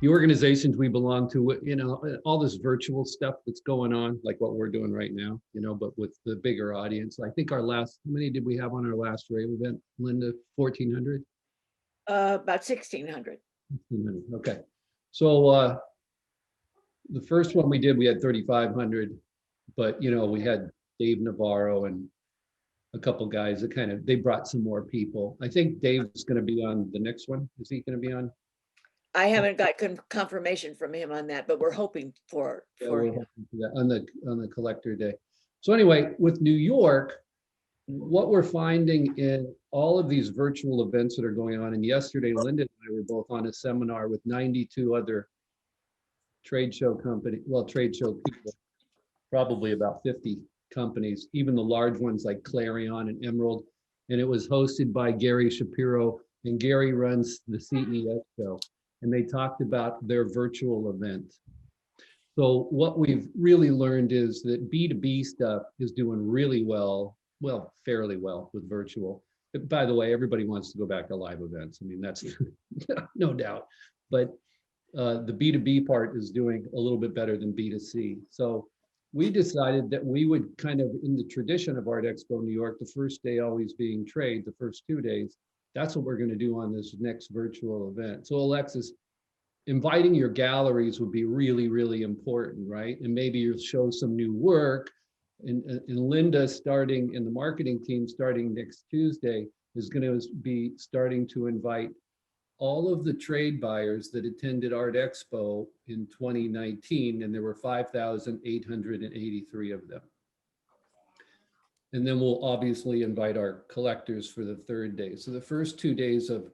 The organizations we belong to, all this virtual stuff that's going on, like what we're doing right now, but with the bigger audience. I think how many did we have on our last RAVE event, Linda? 1,400? About 1,600. 1,600, okay. So the first one we did, we had 3,500, but we had Dave Navarro and a couple guys that they brought some more people. I think Dave's going to be on the next one. Is he going to be on? I haven't got confirmation from him on that, but we're hoping for we're hoping for that on the collector day. So anyway, with New York, what we're finding in all of these virtual events that are going on, and yesterday Linda and I were both on a seminar with 92 other trade show people, probably about 50 companies, even the large ones like Clarion and Emerald, and it was hosted by Gary Shapiro, and Gary runs the CES show. And they talked about their virtual event. So what we've really learned is that B2B stuff is doing really well, fairly well with virtual. But by the way, everybody wants to go back to live events. I mean, that's no doubt. But the B2B part is doing a little bit better than B2C. So we decided that we would kind of, in the tradition of Art Expo New York, the first day always being trade, the first 2 days, that's what we're going to do on this next virtual event. So Alexis, inviting your galleries would be really, really important, right? And maybe you'll show some new work. And Linda, starting in the marketing team, starting next Tuesday, is going to be starting to invite all of the trade buyers that attended Art Expo in 2019, and there were 5,883 of them. And then we'll obviously invite our collectors for the third day. So the first 2 days of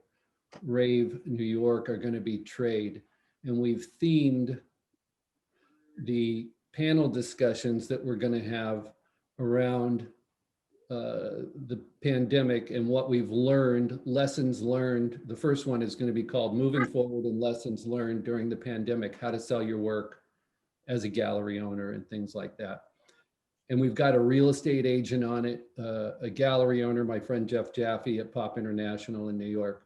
RAVE New York are going to be trade. And we've themed the panel discussions that we're going to have around the pandemic and what we've learned, lessons learned. The first one is going to be called Moving Forward and Lessons Learned During the Pandemic, How to Sell Your Work as a Gallery Owner and things like that. And we've got a real estate agent on it, a gallery owner, my friend Jeff Jaffe at Pop International in New York,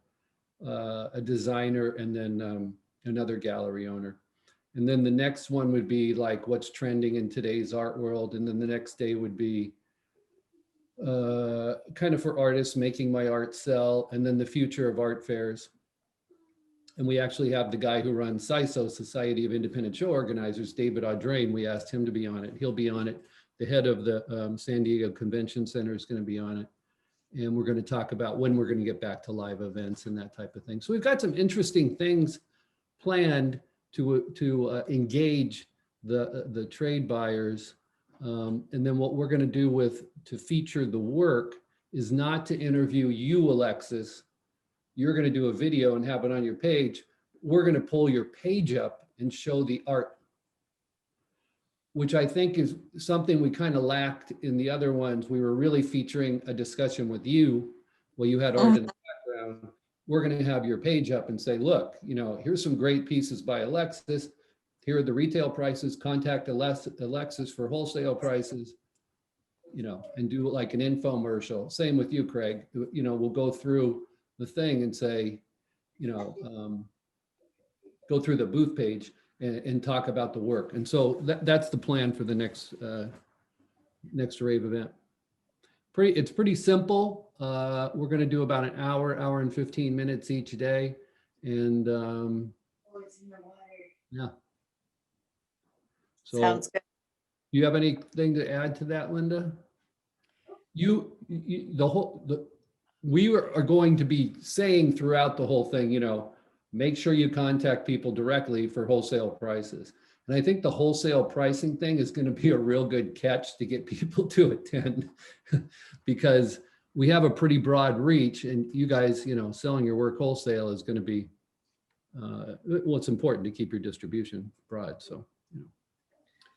a designer, and then another gallery owner. And then the next one would be like what's trending in today's art world. And then the next day would be kind of for artists, making my art sell, and then the future of art fairs. And we actually have the guy who runs SISO, Society of Independent Show Organizers, David Audrain. We asked him to be on it. He'll be on it. The head of the San Diego Convention Center is going to be on it. And we're going to talk about when we're going to get back to live events and that type of thing. So we've got some interesting things planned to engage the trade buyers. And then what we're going to do to feature the work is not to interview you, Alexis. You're going to do a video and have it on your page. We're going to pull your page up and show the art, which I think is something we kind of lacked in the other ones. We were really featuring a discussion with you. Well, you had art in the background. We're going to have your page up and say, look, here's some great pieces by Alexis. Here are the retail prices. Contact Alexis for wholesale prices, and do like an infomercial. Same with you, Craig. We'll go through the thing and say, go through the booth page and talk about the work. And so that's the plan for the next RAVE event. It's pretty simple. We're going to do about an hour and 15 minutes each day. And yeah. So sounds good. Do you have anything to add to that, Linda? We are going to be saying throughout the whole thing, make sure you contact people directly for wholesale prices. And I think the wholesale pricing thing is going to be a real good catch to get people to attend because we have a pretty broad reach, and you guys, selling your work wholesale is going to be, it's important to keep your distribution broad. So,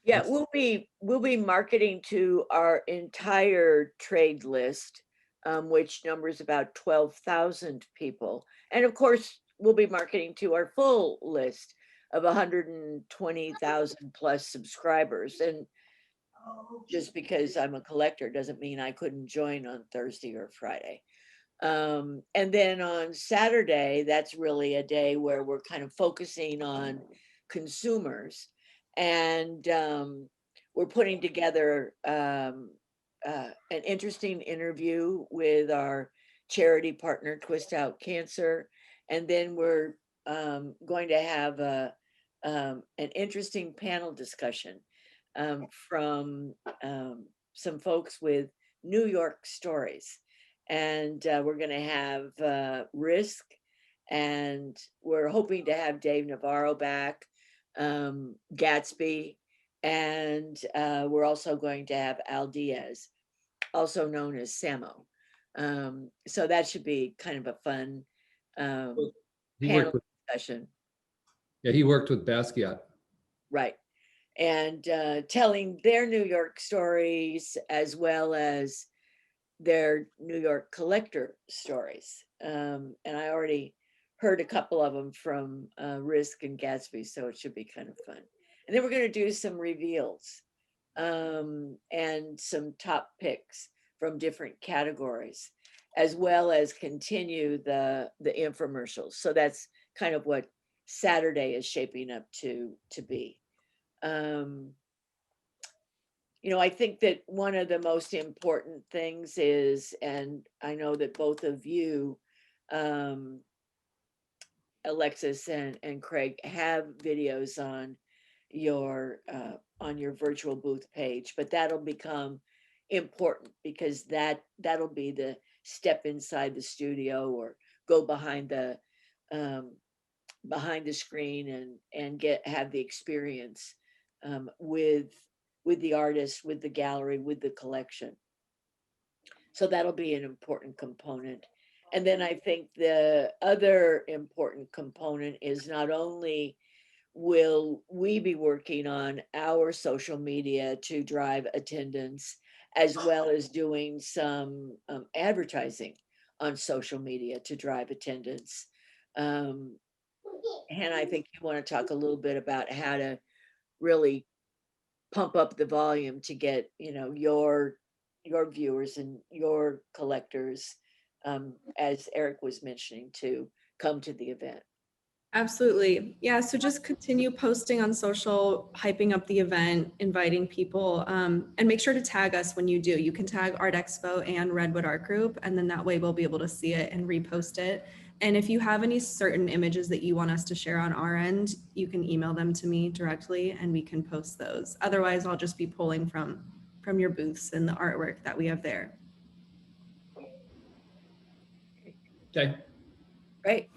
yeah, we'll be marketing to our entire trade list, which numbers about 12,000 people. And of course, we'll be marketing to our full list of 120,000 plus subscribers. And just because I'm a collector doesn't mean I couldn't join on Thursday or Friday. And then on Saturday, that's really a day where we're kind of focusing on consumers. And we're putting together an interesting interview with our charity partner, Twist Out Cancer. And then we're going to have an interesting panel discussion from some folks with New York stories. And we're going to have Risk, and we're hoping to have Dave Navarro back, Gatsby, and we're also going to have Al Diaz, also known as Samo. So that should be kind of a fun He panel worked with, discussion. yeah, he worked with Basquiat. Right. And telling their New York stories as well as their New York collector stories. And I already heard a couple of them from Risk and Gatsby, so it should be kind of fun. And then we're going to do some reveals and some top picks from different categories, as well as continue the infomercials. So that's kind of what Saturday is shaping up to be. You know, I think that one of the most important things is, and I know that both of you, Alexis and Craig, have videos on your virtual booth page, but that'll become important because that'll be the step inside the studio or go um, behind the screen and have the experience with the artist, with the gallery, with the collection. So that'll be an important component. And then I think the other important component is not only will we be working on our social media to drive attendance, as well as doing some advertising on social media to drive attendance. Um, and I think you want to talk a little bit about how to really pump up the volume to get, you know, your viewers and your collectors, as Eric was mentioning, to come to the event. Absolutely. Yeah. So just continue posting on social, hyping up the event, inviting people, and make sure to tag us when you do. You can tag Art Expo and Redwood Art Group, and then that way we'll be able to see it and repost it. And if you have any certain images that you want us to share on our end, you can email them to me directly and we can post those. Otherwise, I'll just be pulling from your booths and the artwork that we have there. Okay. Right.